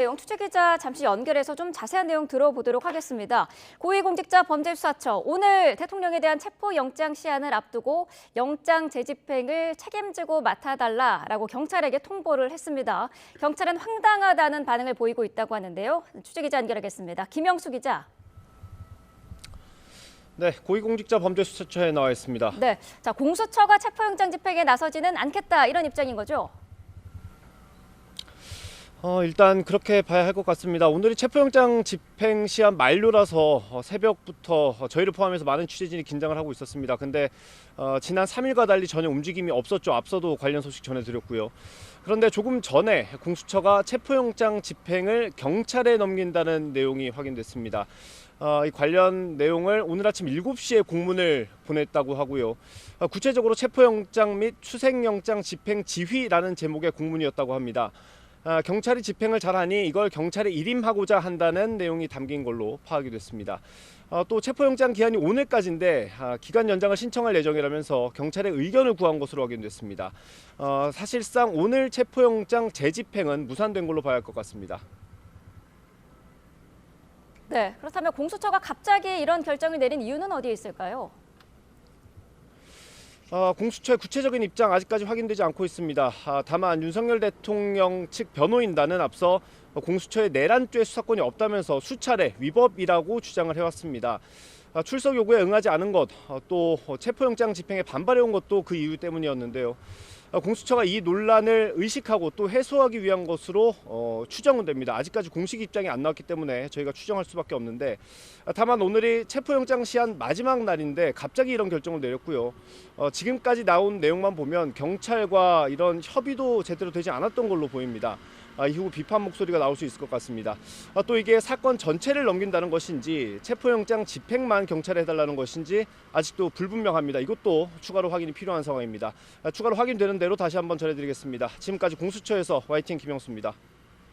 내용 취재기자 잠시 연결해서 좀 자세한 내용 들어보도록 하겠습니다. 고위공직자 범죄수사처 오늘 대통령에 대한 체포영장 시한을 앞두고 영장 재집행을 책임지고 맡아달라라고 경찰에게 통보를 했습니다. 경찰은 황당하다는 반응을 보이고 있다고 하는데요. 취재기자 연결하겠습니다. 김영수 기자. 네, 고위공직자 범죄수사처에 나와 있습니다. 네, 자 공수처가 체포영장 집행에 나서지는 않겠다 이런 입장인 거죠? 일단 그렇게 봐야 할 것 같습니다. 오늘이 체포영장 집행 시한 만료라서 새벽부터 저희를 포함해서 많은 취재진이 긴장을 하고 있었습니다. 근데 지난 3일과 달리 전혀 움직임이 없었죠. 앞서도 관련 소식 전해드렸고요. 그런데 조금 전에 공수처가 체포영장 집행을 경찰에 넘긴다는 내용이 확인됐습니다. 이 관련 내용을 오늘 아침 7시에 공문을 보냈다고 하고요. 구체적으로 체포영장 및 추생영장 집행 지휘라는 제목의 공문이었다고 합니다. 경찰이 집행을 잘하니 이걸 경찰에 일임하고자 한다는 내용이 담긴 걸로 파악이 됐습니다. 또 체포영장 기한이 오늘까지인데 기간 연장을 신청할 예정이라면서 경찰의 의견을 구한 것으로 확인됐습니다. 사실상 오늘 체포영장 재집행은 무산된 걸로 봐야 할 것 같습니다. 네, 그렇다면 공수처가 갑자기 이런 결정을 내린 이유는 어디에 있을까요? 공수처의 구체적인 입장 아직까지 확인되지 않고 있습니다. 다만 윤석열 대통령 측 변호인단은 앞서 공수처의 내란죄 수사권이 없다면서 수차례 위법이라고 주장을 해왔습니다. 출석 요구에 응하지 않은 것, 또 체포영장 집행에 반발해온 것도 그 이유 때문이었는데요. 공수처가 이 논란을 의식하고 또 해소하기 위한 것으로 추정은 됩니다. 아직까지 공식 입장이 안 나왔기 때문에 저희가 추정할 수밖에 없는데, 다만 오늘이 체포영장 시한 마지막 날인데 갑자기 이런 결정을 내렸고요. 지금까지 나온 내용만 보면 경찰과 이런 협의도 제대로 되지 않았던 걸로 보입니다. 이후 비판 목소리가 나올 수 있을 것 같습니다. 또 이게 사건 전체를 넘긴다는 것인지 체포영장 집행만 경찰에 해달라는 것인지 아직도 불분명합니다. 이것도 추가로 확인이 필요한 상황입니다. 추가로 확인되는 대로 다시 한번 전해드리겠습니다. 지금까지 공수처에서 YTN 김영수입니다.